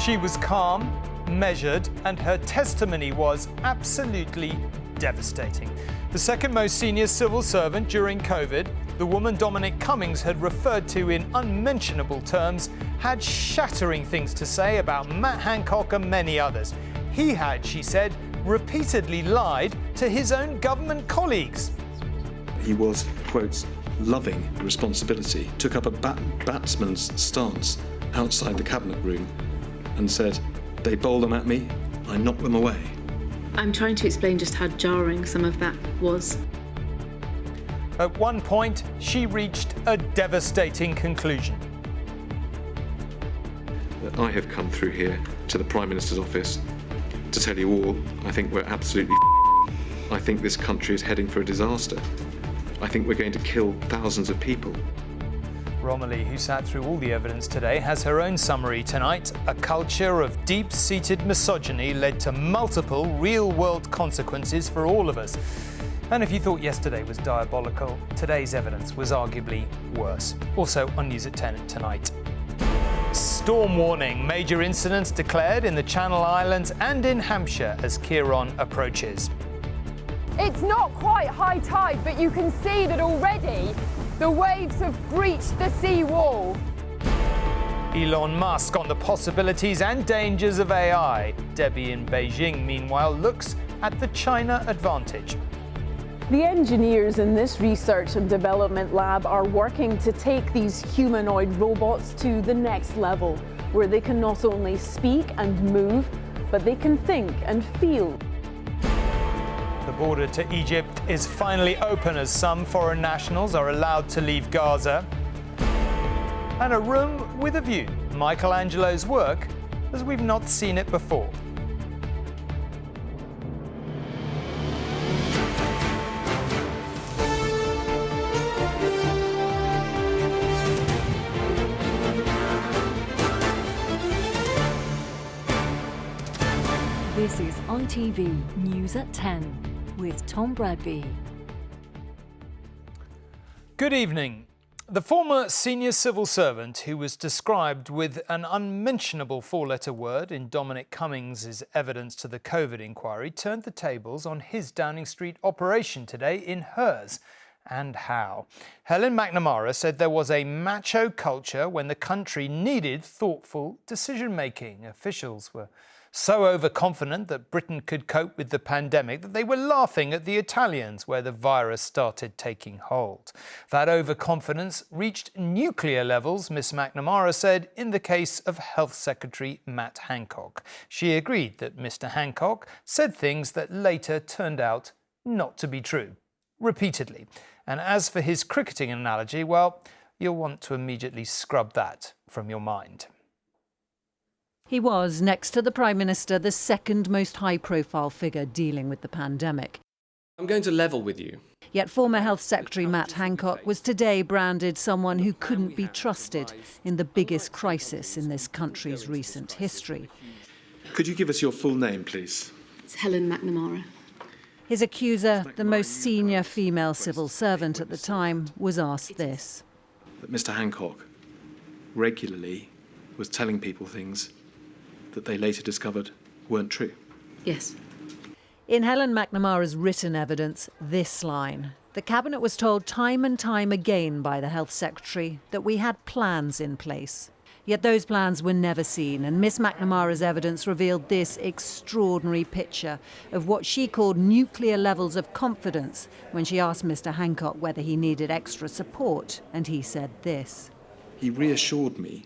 She was calm, measured, and her testimony was absolutely devastating. The second most senior civil servant during COVID, the woman Dominic Cummings had referred to in unmentionable terms, had shattering things to say about Matt Hancock and many others. He had, she said, repeatedly lied to his own government colleagues. He was, quote, loving responsibility, took up a batsman's stance outside the cabinet room and said, "They bowl them at me, I knock them away." I'm trying to explain just how jarring some of that was. At one point, she reached a devastating conclusion. I have come through here to the Prime Minister's office to tell you all, I think we're absolutely I think this country is heading for a disaster. I think we're going to kill thousands of people. Romilly, who sat through all the evidence today, has her own summary tonight. A culture of deep-seated misogyny led to multiple real-world consequences for all of us. And if you thought yesterday was diabolical, today's evidence was arguably worse. Also on News at 10 tonight. Storm warning. Major incidents declared in the Channel Islands and in Hampshire as Ciarán approaches. It's not quite high tide, but you can see that already the waves have breached the sea wall. Elon Musk on the possibilities and dangers of AI. Debbie in Beijing, meanwhile, looks at the China advantage. The engineers in this research and development lab are working to take these humanoid robots to the next level, where they can not only speak and move, but they can think and feel. The border to Egypt is finally open as some foreign nationals are allowed to leave Gaza. And a room with a view. Michelangelo's work as we've not seen it before. This is ITV News at 10 with Tom Bradby. Good evening. The former senior civil servant who was described with an unmentionable four-letter word in Dominic Cummings' evidence to the COVID inquiry turned the tables on his Downing Street operation today in hers. And how? Helen McNamara said there was a macho culture when the country needed thoughtful decision-making. Officials were so overconfident that Britain could cope with the pandemic that they were laughing at the Italians where the virus started taking hold. That overconfidence reached nuclear levels, Miss McNamara said, in the case of Health Secretary Matt Hancock. She agreed that Mr. Hancock said things that later turned out not to be true, repeatedly. And as for his cricketing analogy, well, you'll want to immediately scrub that from your mind. He was, next to the Prime Minister, the second most high-profile figure dealing with the pandemic. I'm going to level with you. Yet former Health Secretary Matt Hancock was today branded someone who couldn't be trusted in the biggest crisis in this country's recent history. Could you give us your full name, please? It's Helen McNamara. His accuser, the most senior female civil servant at the time, was asked this. That Mr. Hancock regularly was telling people things that they later discovered weren't true. Yes. In Helen McNamara's written evidence, this line. The Cabinet was told time and time again by the Health Secretary that we had plans in place. Yet those plans were never seen, and Miss McNamara's evidence revealed this extraordinary picture of what she called nuclear levels of confidence when she asked Mr. Hancock whether he needed extra support, and he said this. He reassured me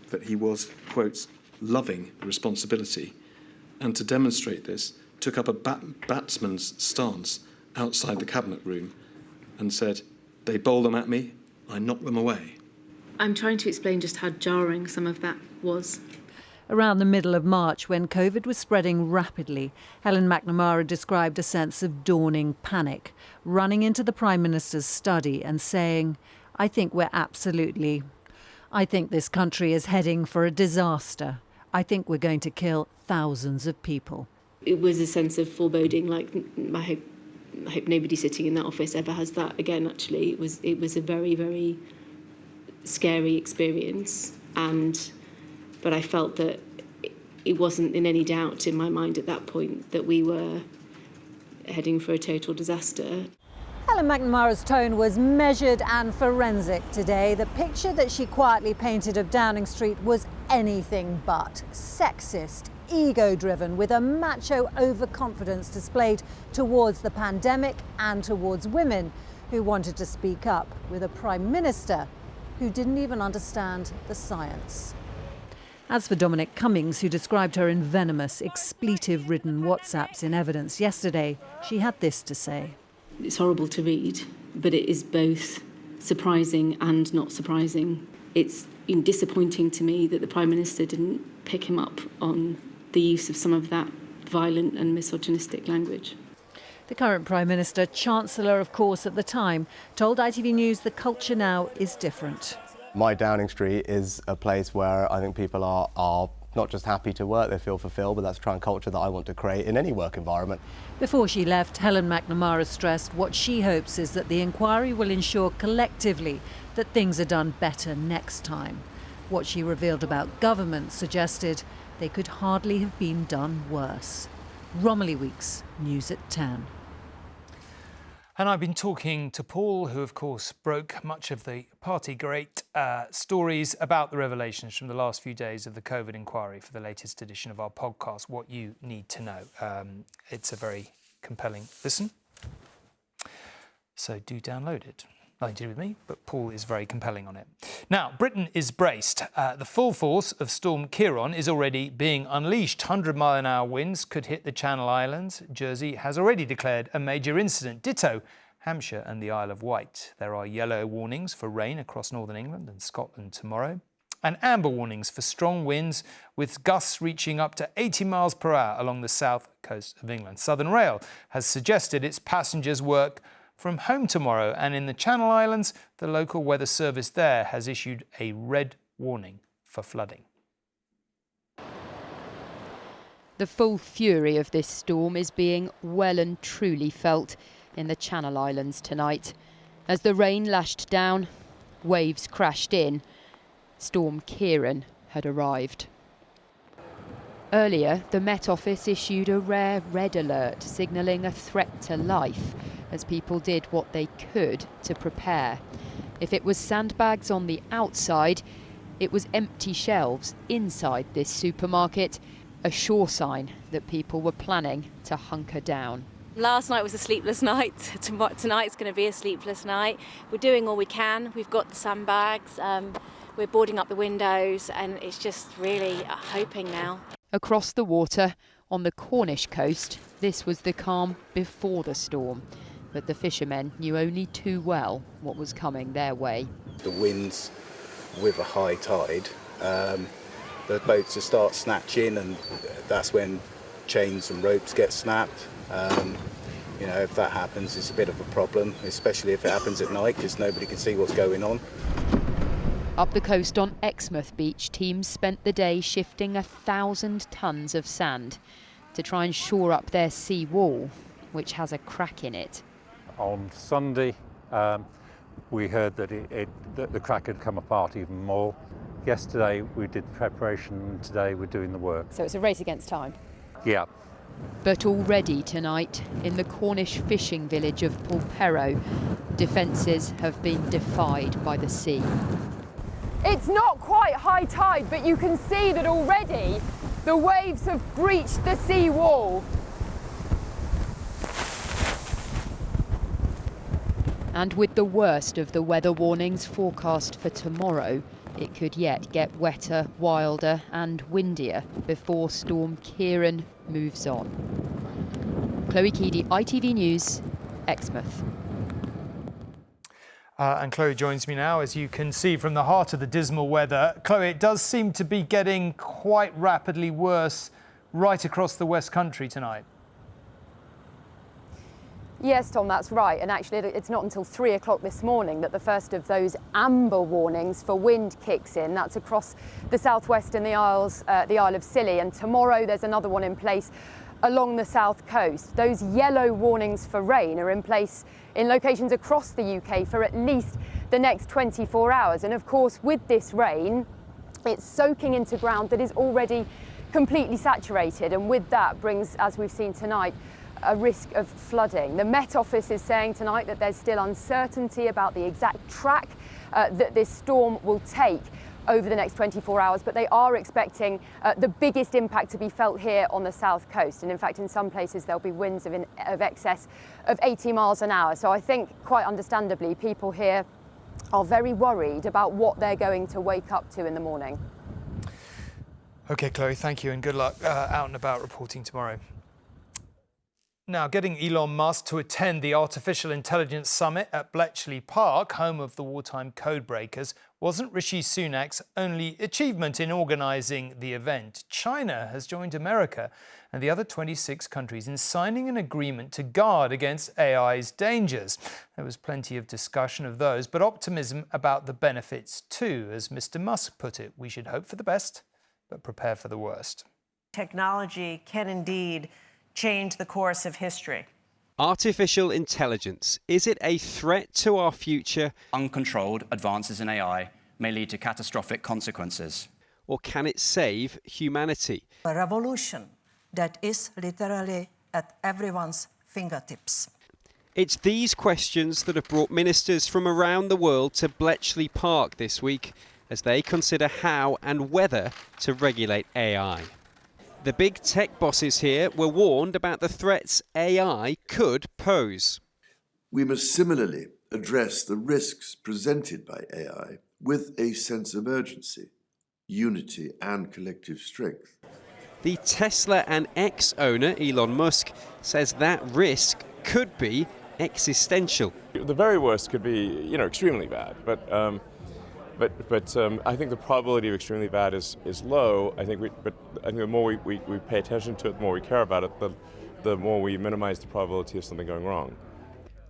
that he was, quote, loving responsibility, and to demonstrate this, took up a batsman's stance outside the cabinet room and said, "They bowl them at me, I knock them away." I'm trying to explain just how jarring some of that was. Around the middle of March, when COVID was spreading rapidly, Helen McNamara described a sense of dawning panic, running into the Prime Minister's study and saying, I think this country is heading for a disaster. I think we're going to kill thousands of people. It was a sense of foreboding, like I hope nobody sitting in that office ever has that again, actually. It was a very, very scary experience, but I felt that It wasn't in any doubt in my mind at that point that we were heading for a total disaster. Helen McNamara's tone was measured and forensic today. The picture that she quietly painted of Downing Street was anything but sexist, ego-driven, with a macho overconfidence displayed towards the pandemic and towards women who wanted to speak up, with a Prime Minister who didn't even understand the science. As for Dominic Cummings, who described her in venomous, expletive-ridden WhatsApps in evidence yesterday, she had this to say. It's horrible to read, but it is both surprising and not surprising. It's disappointing to me that the Prime Minister didn't pick him up on the use of some of that violent and misogynistic language. The current Prime Minister, Chancellor, of course, at the time, told ITV News the culture now is different. My Downing Street is a place where I think people are not just happy to work, they feel fulfilled, but that's the kind of culture that I want to create in any work environment. Before she left, Helen McNamara stressed what she hopes is that the inquiry will ensure collectively that things are done better next time. What she revealed about government suggested they could hardly have been done worse. Romilly Weeks, News at 10. And I've been talking to Paul, who, of course, broke much of the party great stories about the revelations from the last few days of the COVID inquiry for the latest edition of our podcast, What You Need to Know. It's a very compelling listen, so do download it. Nothing to do with me, but Paul is very compelling on it. Now, Britain is braced. The full force of Storm Ciarán is already being unleashed. 100-mile-an-hour winds could hit the Channel Islands. Jersey has already declared a major incident. Ditto Hampshire and the Isle of Wight. There are yellow warnings for rain across northern England and Scotland tomorrow, and amber warnings for strong winds with gusts reaching up to 80 miles per hour along the south coast of England. Southern Rail has suggested its passengers work from home tomorrow, and in the Channel Islands, the local weather service there has issued a red warning for flooding. The full fury of this storm is being well and truly felt in the Channel Islands tonight. As the rain lashed down, waves crashed in. Storm Ciarán had arrived. Earlier, the Met Office issued a rare red alert signalling a threat to life as people did what they could to prepare. If it was sandbags on the outside, it was empty shelves inside this supermarket, a sure sign that people were planning to hunker down. Last night was a sleepless night. Tonight's going to be a sleepless night. We're doing all we can. We've got the sandbags. We're boarding up the windows, and it's just really hoping now. Across the water, on the Cornish coast, this was the calm before the storm. But the fishermen knew only too well what was coming their way. The winds with a high tide, the boats will start snatching, and that's when chains and ropes get snapped. If that happens, it's a bit of a problem, especially if it happens at night, because nobody can see what's going on. Up the coast on Exmouth Beach, teams spent the day shifting 1,000 tonnes of sand to try and shore up their sea wall, which has a crack in it. On Sunday, we heard that that the crack had come apart even more. Yesterday we did the preparation, and today we're doing the work. So it's a race against time? Yeah. But already tonight, in the Cornish fishing village of Polperro, defences have been defied by the sea. It's not quite high tide, but you can see that already the waves have breached the sea wall. And with the worst of the weather warnings forecast for tomorrow, it could yet get wetter, wilder and windier before Storm Ciarán moves on. Chloe Keedy, ITV News, Exmouth. And Chloe joins me now, as you can see from the heart of the dismal weather. Chloe, it does seem to be getting quite rapidly worse right across the West Country tonight. Yes, Tom, that's right. And actually, it's not until 3 o'clock this morning that the first of those amber warnings for wind kicks in. That's across the southwest and the Isle of Scilly. And tomorrow there's another one in place along the south coast. Those yellow warnings for rain are in place in locations across the UK for at least the next 24 hours. And of course, with this rain, it's soaking into ground that is already completely saturated, and with that brings, as we've seen tonight, a risk of flooding. The Met Office is saying tonight that there's still uncertainty about the exact track that this storm will take over the next 24 hours, but they are expecting the biggest impact to be felt here on the south coast. And in fact, in some places, there'll be winds of excess of 80 miles an hour. So I think, quite understandably, people here are very worried about what they're going to wake up to in the morning. OK, Chloe, thank you, and good luck out and about reporting tomorrow. Now, getting Elon Musk to attend the Artificial Intelligence Summit at Bletchley Park, home of the wartime codebreakers, wasn't Rishi Sunak's only achievement in organising the event. China has joined America and the other 26 countries in signing an agreement to guard against AI's dangers. There was plenty of discussion of those, but optimism about the benefits too. As Mr. Musk put it, we should hope for the best, but prepare for the worst. Technology can indeed change the course of history. Artificial intelligence, is it a threat to our future? Uncontrolled advances in AI may lead to catastrophic consequences. Or can it save humanity? A revolution that is literally at everyone's fingertips. It's these questions that have brought ministers from around the world to Bletchley Park this week as they consider how and whether to regulate AI. The big tech bosses here were warned about the threats AI could pose. We must similarly address the risks presented by AI with a sense of urgency, unity and collective strength. The Tesla and X owner, Elon Musk, says that risk could be existential. The very worst could be, extremely bad, but I think the probability of extremely bad is low. I think the more we pay attention to it, the more we care about it, the more we minimize the probability of something going wrong.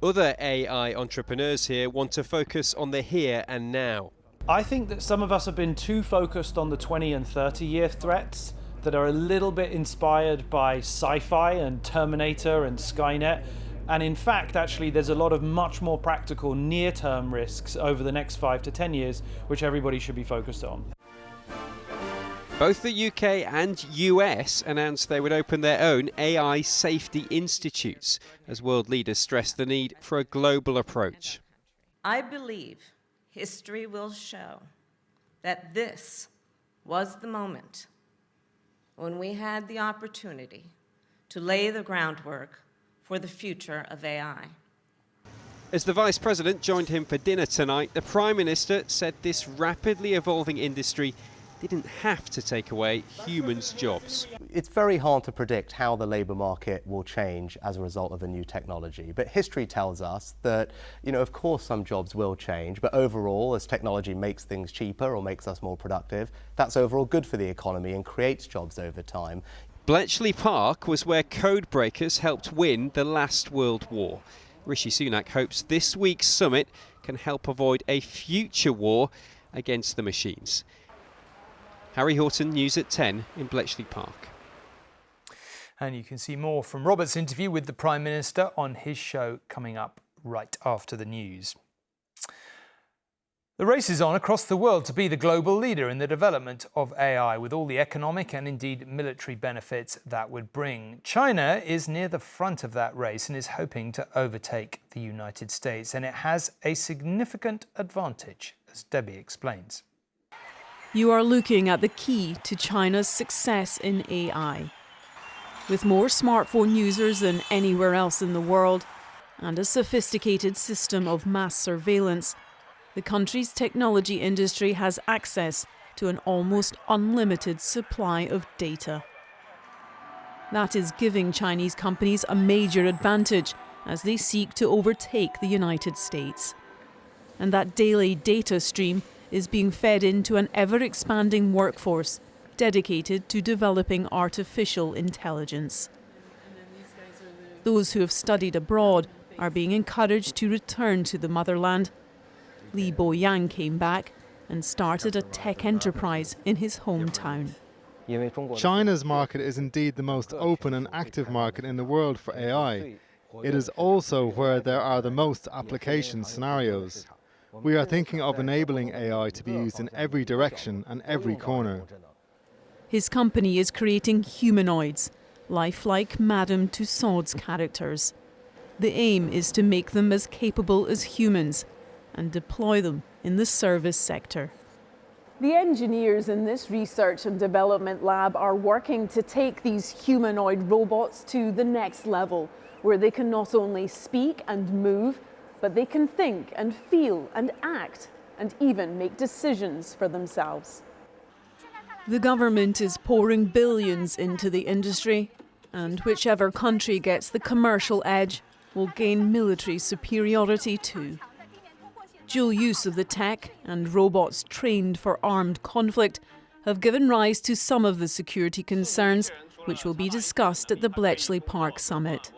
Other AI entrepreneurs here want to focus on the here and now. I think that some of us have been too focused on the 20 and 30-year threats that are a little bit inspired by sci-fi and Terminator and Skynet. And in fact, actually, there's a lot of much more practical near-term risks over the next 5 to 10 years, which everybody should be focused on. Both the UK and US announced they would open their own AI safety institutes, as world leaders stressed the need for a global approach. I believe history will show that this was the moment when we had the opportunity to lay the groundwork for the future of AI. As the Vice President joined him for dinner tonight, the Prime Minister said this rapidly evolving industry didn't have to take away humans' jobs. It's very hard to predict how the labour market will change as a result of a new technology, but history tells us that, of course some jobs will change, but overall, as technology makes things cheaper or makes us more productive, that's overall good for the economy and creates jobs over time. Bletchley Park was where code breakers helped win the last World War. Rishi Sunak hopes this week's summit can help avoid a future war against the machines. Harry Horton, News at 10 in Bletchley Park. And you can see more from Robert's interview with the Prime Minister on his show coming up right after the news. The race is on across the world to be the global leader in the development of AI, with all the economic and indeed military benefits that would bring. China is near the front of that race and is hoping to overtake the United States, and it has a significant advantage, as Debbie explains. You are looking at the key to China's success in AI. With more smartphone users than anywhere else in the world and a sophisticated system of mass surveillance, the country's technology industry has access to an almost unlimited supply of data. That is giving Chinese companies a major advantage as they seek to overtake the United States. And that daily data stream is being fed into an ever-expanding workforce dedicated to developing artificial intelligence. Those who have studied abroad are being encouraged to return to the motherland. Li Boyang came back and started a tech enterprise in his hometown. China's market is indeed the most open and active market in the world for AI. It is also where there are the most application scenarios. We are thinking of enabling AI to be used in every direction and every corner. His company is creating humanoids, lifelike Madame Tussauds characters. The aim is to make them as capable as humans and deploy them in the service sector. The engineers in this research and development lab are working to take these humanoid robots to the next level, where they can not only speak and move, but they can think and feel and act and even make decisions for themselves. The government is pouring billions into the industry, and whichever country gets the commercial edge will gain military superiority too. Dual use of the tech and robots trained for armed conflict have given rise to some of the security concerns which will be discussed at the Bletchley Park summit.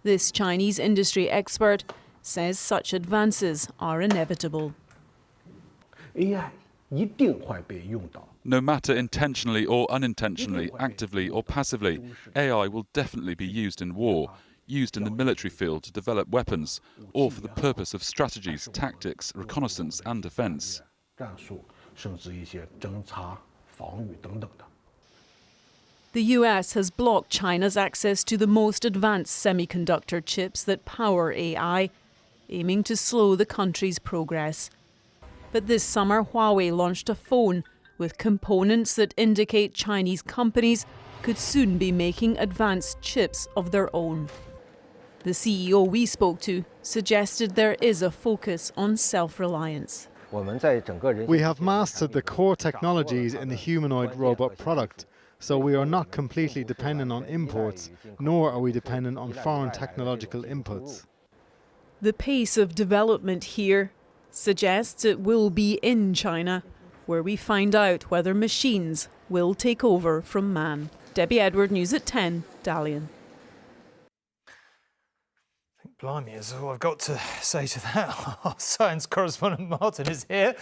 This Chinese industry expert says such advances are inevitable. No matter intentionally or unintentionally, actively or passively, AI will definitely be used in war, used in the military field to develop weapons, or for the purpose of strategies, tactics, reconnaissance and defence. The US has blocked China's access to the most advanced semiconductor chips that power AI, aiming to slow the country's progress. But this summer, Huawei launched a phone with components that indicate Chinese companies could soon be making advanced chips of their own. The CEO we spoke to suggested there is a focus on self-reliance. We have mastered the core technologies in the humanoid robot product, so we are not completely dependent on imports, nor are we dependent on foreign technological inputs. The pace of development here suggests it will be in China, where we find out whether machines will take over from man. Debbie Edward, News at 10, Dalian. Blimey, is all I've got to say to that. Our science correspondent Martin is here.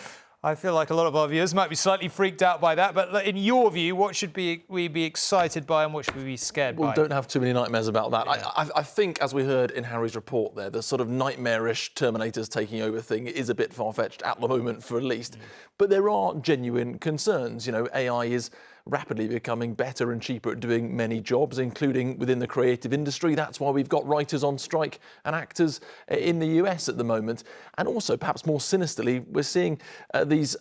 I feel like a lot of our viewers might be slightly freaked out by that, but in your view, what should we be excited by and what should we be scared by? Well, don't have too many nightmares about that. Yeah. I think, as we heard in Harry's report there, the sort of nightmarish Terminators taking over thing is a bit far-fetched at the moment, for at least. But there are genuine concerns. You know, AI is rapidly becoming better and cheaper at doing many jobs, including within the creative industry. That's why we've got writers on strike and actors in the US at the moment. And also, perhaps more sinisterly, we're seeing these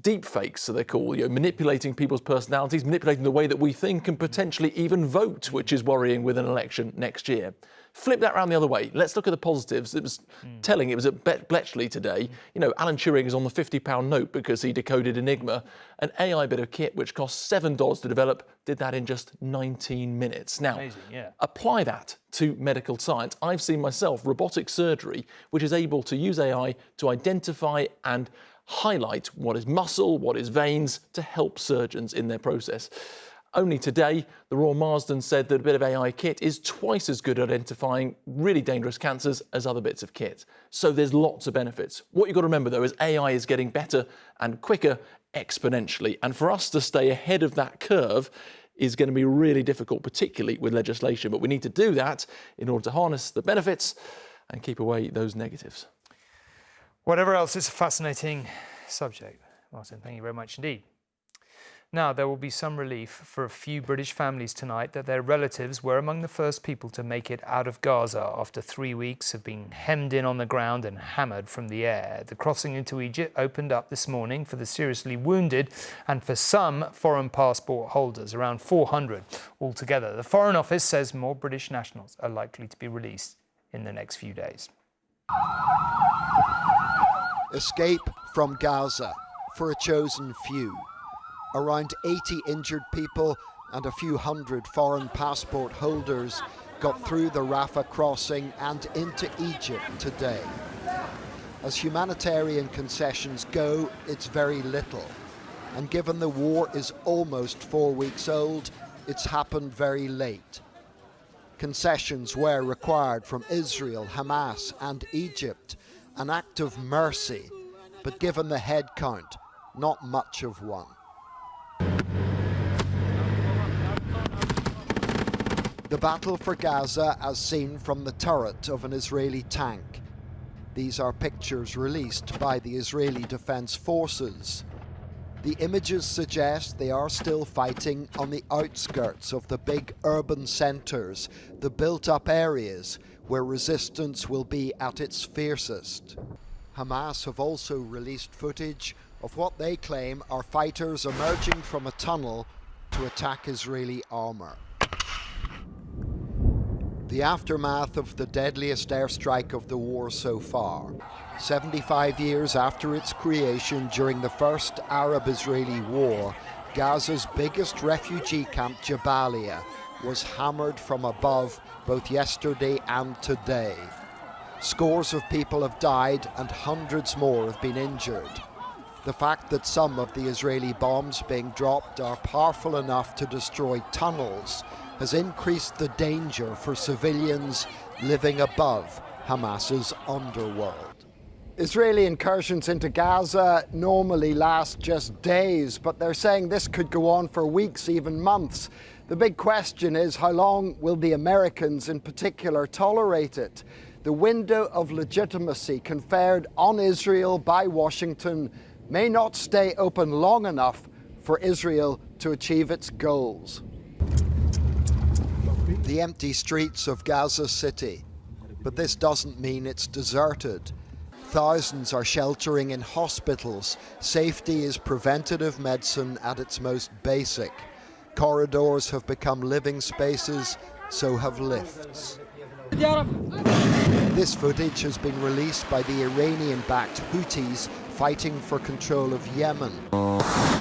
deep fakes, so they're called, manipulating people's personalities, manipulating the way that we think and potentially even vote, which is worrying with an election next year. Flip that around the other way. Let's look at the positives. It was telling. It was at Bletchley today. You know, Alan Turing is on the £50 note because he decoded Enigma. An AI bit of kit which cost $7 to develop did that in just 19 minutes. Now, amazing, yeah. Apply that to medical science. I've seen myself robotic surgery, which is able to use AI to identify and highlight what is muscle, what is veins, to help surgeons in their process. Only today, the Royal Marsden said that a bit of AI kit is twice as good at identifying really dangerous cancers as other bits of kit. So there's lots of benefits. What you've got to remember, though, is AI is getting better and quicker exponentially. And for us to stay ahead of that curve is going to be really difficult, particularly with legislation. But we need to do that in order to harness the benefits and keep away those negatives. Whatever else, it's a fascinating subject. Martin, thank you very much indeed. Now, there will be some relief for a few British families tonight that their relatives were among the first people to make it out of Gaza after 3 weeks of being hemmed in on the ground and hammered from the air. The crossing into Egypt opened up this morning for the seriously wounded and for some foreign passport holders, around 400 altogether. The Foreign Office says more British nationals are likely to be released in the next few days. Escape from Gaza for a chosen few. Around 80 injured people and a few hundred foreign passport holders got through the Rafah crossing and into Egypt today. As humanitarian concessions go, it's very little. And given the war is almost 4 weeks old, it's happened very late. Concessions were required from Israel, Hamas and Egypt, an act of mercy, but given the head count, not much of one. The battle for Gaza as seen from the turret of an Israeli tank. These are pictures released by the Israeli Defense Forces. The images suggest they are still fighting on the outskirts of the big urban centres, the built-up areas where resistance will be at its fiercest. Hamas have also released footage of what they claim are fighters emerging from a tunnel to attack Israeli armour. The aftermath of the deadliest airstrike of the war so far. 75 years after its creation during the first Arab-Israeli war, Gaza's biggest refugee camp, Jabalia, was hammered from above both yesterday and today. Scores of people have died and hundreds more have been injured. The fact that some of the Israeli bombs being dropped are powerful enough to destroy tunnels has increased the danger for civilians living above Hamas's underworld. Israeli incursions into Gaza normally last just days, but they're saying this could go on for weeks, even months. The big question is, how long will the Americans in particular tolerate it? The window of legitimacy conferred on Israel by Washington may not stay open long enough for Israel to achieve its goals. The empty streets of Gaza City, but this doesn't mean it's deserted. Thousands are sheltering in hospitals. Safety is preventative medicine at its most basic. Corridors have become living spaces, so have lifts. This footage has been released by the Iranian-backed Houthis fighting for control of Yemen.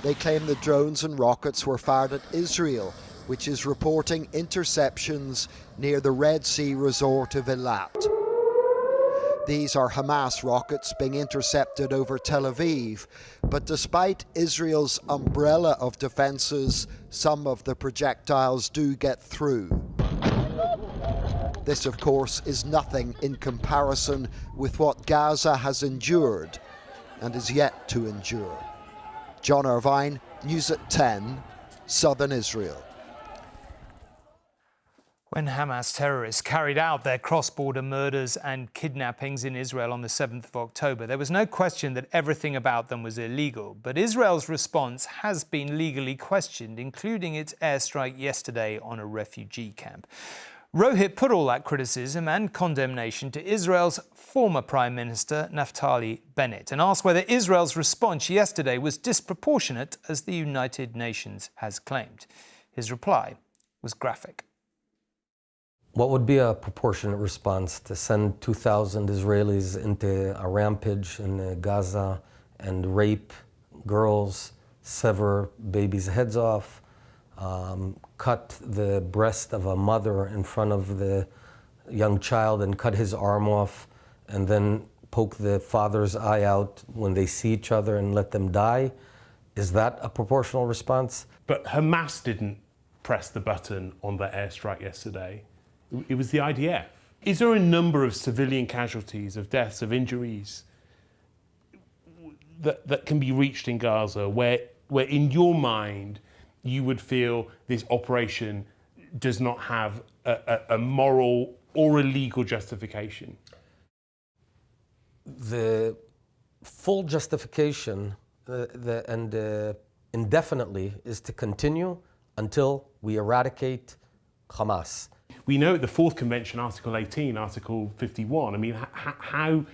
They claim the drones and rockets were fired at Israel, which is reporting interceptions near the Red Sea resort of Eilat. These are Hamas rockets being intercepted over Tel Aviv, but despite Israel's umbrella of defenses, some of the projectiles do get through. This, of course, is nothing in comparison with what Gaza has endured and is yet to endure. John Irvine, News at 10, Southern Israel. When Hamas terrorists carried out their cross-border murders and kidnappings in Israel on the 7th of October, there was no question that everything about them was illegal. But Israel's response has been legally questioned, including its airstrike yesterday on a refugee camp. Rohit put all that criticism and condemnation to Israel's former Prime Minister Naftali Bennett and asked whether Israel's response yesterday was disproportionate, as the United Nations has claimed. His reply was graphic. What would be a proportionate response to send 2,000 Israelis into a rampage in Gaza and rape girls, sever babies' heads off, cut the breast of a mother in front of the young child and cut his arm off, and then poke the father's eye out when they see each other and let them die? Is that a proportional response? But Hamas didn't press the button on the airstrike yesterday. It was the IDF. Is there a number of civilian casualties, of deaths, of injuries that can be reached in Gaza where in your mind you would feel this operation does not have a moral or a legal justification? The full justification indefinitely is to continue until we eradicate Hamas. We know at the Fourth Convention, Article 18, Article 51, I mean, how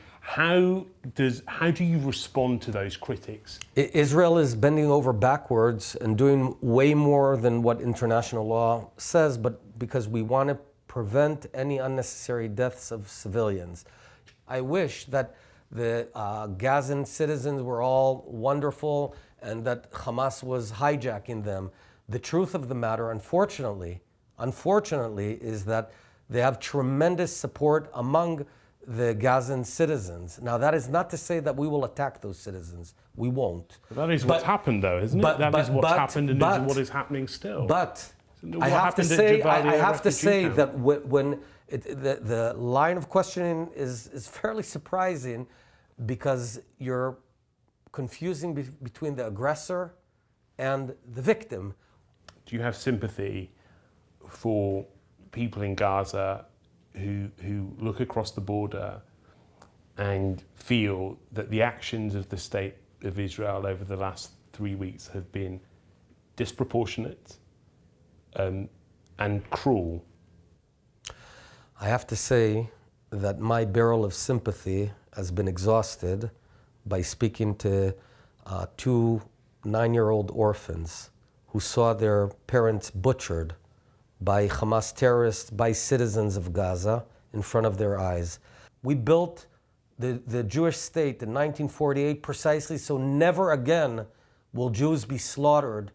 do you respond to those critics? Israel is bending over backwards and doing way more than what international law says, but because we want to prevent any unnecessary deaths of civilians. I wish that the Gazan citizens were all wonderful and that Hamas was hijacking them. The truth of the matter, unfortunately, is that they have tremendous support among the Gazan citizens. Now, that is not to say that we will attack those citizens. We won't. But that is what's happened, though, isn't it? That is what's happened and is what is happening still. But I have to say that when the line of questioning is fairly surprising, because you're confusing between the aggressor and the victim. Do you have sympathy for people in Gaza who look across the border and feel that the actions of the state of Israel over the last 3 weeks have been disproportionate and cruel. I have to say that my barrel of sympathy has been exhausted by speaking to 2 9-year-old orphans who saw their parents butchered by Hamas terrorists, by citizens of Gaza in front of their eyes. We built the Jewish state in 1948 precisely so never again will Jews be slaughtered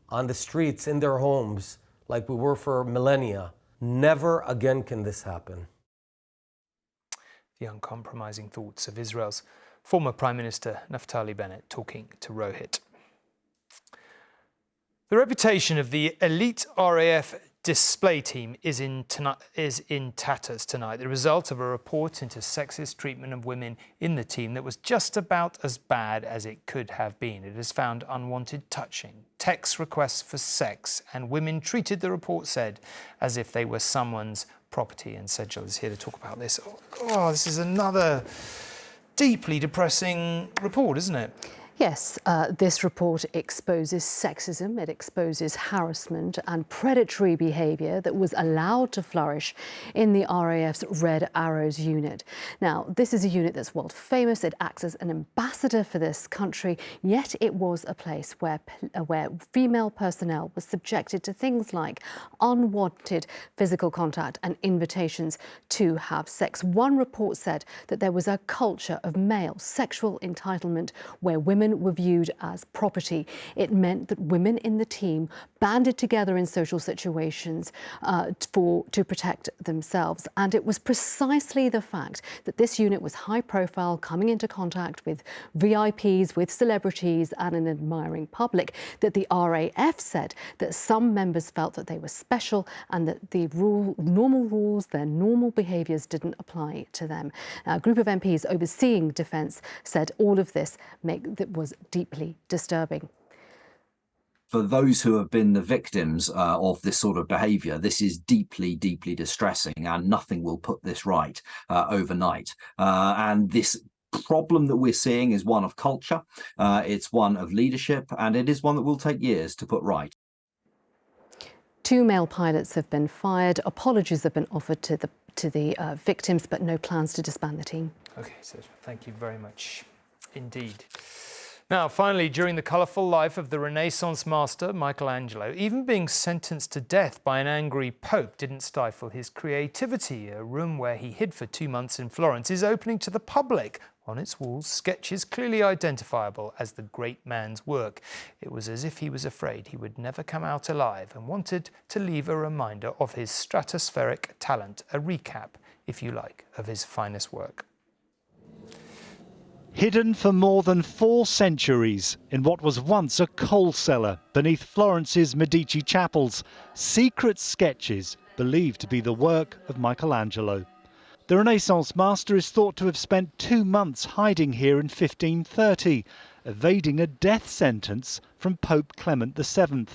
on the streets in their homes like we were for millennia. Never again can this happen. The uncompromising thoughts of Israel's former Prime Minister Naftali Bennett talking to Rohit. The reputation of the elite RAF display team is in tatters tonight, the result of a report into sexist treatment of women in the team that was just about as bad as it could have been. It has found unwanted touching, text requests for sex, and women treated, the report said, as if they were someone's property. And Sejal is here to talk about this. Oh, this is another deeply depressing report, isn't it? Yes, this report exposes sexism, it exposes harassment and predatory behaviour that was allowed to flourish in the RAF's Red Arrows unit. Now, this is a unit that's world famous, it acts as an ambassador for this country, yet it was a place where female personnel was subjected to things like unwanted physical contact and invitations to have sex. One report said that there was a culture of male sexual entitlement where women were viewed as property. It meant that women in the team banded together in social situations to protect themselves. And it was precisely the fact that this unit was high profile, coming into contact with VIPs, with celebrities and an admiring public, that the RAF said that some members felt that they were special and that the normal rules, their normal behaviours didn't apply to them. A group of MPs overseeing defence said all of this was deeply disturbing. For those who have been the victims of this sort of behaviour, this is deeply, deeply distressing, and nothing will put this right overnight. And this problem that we're seeing is one of culture, it's one of leadership, and it is one that will take years to put right. 2 male pilots have been fired. Apologies have been offered to the victims, but no plans to disband the team. OK, so thank you very much indeed. Now, finally, during the colourful life of the Renaissance master, Michelangelo, even being sentenced to death by an angry pope didn't stifle his creativity. A room where he hid for 2 months in Florence is opening to the public. On its walls, sketches clearly identifiable as the great man's work. It was as if he was afraid he would never come out alive and wanted to leave a reminder of his stratospheric talent, a recap, if you like, of his finest work. Hidden for more than 4 centuries in what was once a coal cellar beneath Florence's Medici chapels, secret sketches believed to be the work of Michelangelo. The Renaissance master is thought to have spent 2 months hiding here in 1530, evading a death sentence from Pope Clement VII.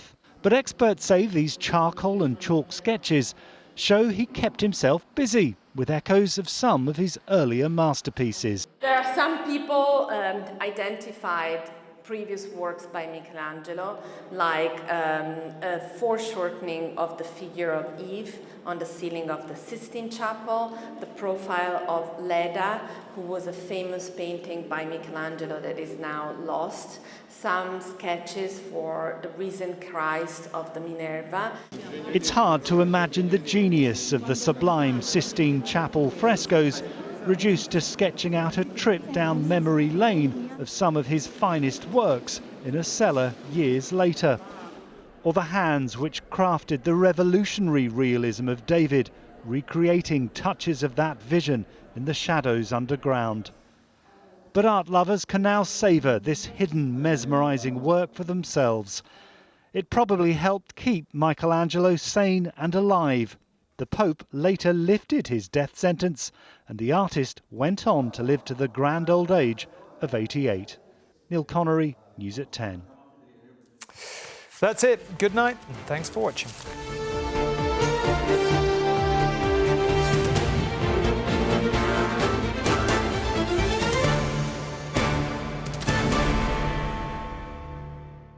But experts say these charcoal and chalk sketches show he kept himself busy with echoes of some of his earlier masterpieces. There are some people identified previous works by Michelangelo, like a foreshortening of the figure of Eve on the ceiling of the Sistine Chapel, the profile of Leda, who was a famous painting by Michelangelo that is now lost, some sketches for the risen Christ of the Minerva. It's hard to imagine the genius of the sublime Sistine Chapel frescoes reduced to sketching out a trip down memory lane of some of his finest works in a cellar years later. Or the hands which crafted the revolutionary realism of David, recreating touches of that vision in the shadows underground. But art lovers can now savour this hidden, mesmerising work for themselves. It probably helped keep Michelangelo sane and alive. The Pope later lifted his death sentence, and the artist went on to live to the grand old age of 88. Neil Connery, News at 10. That's it. Good night, and thanks for watching.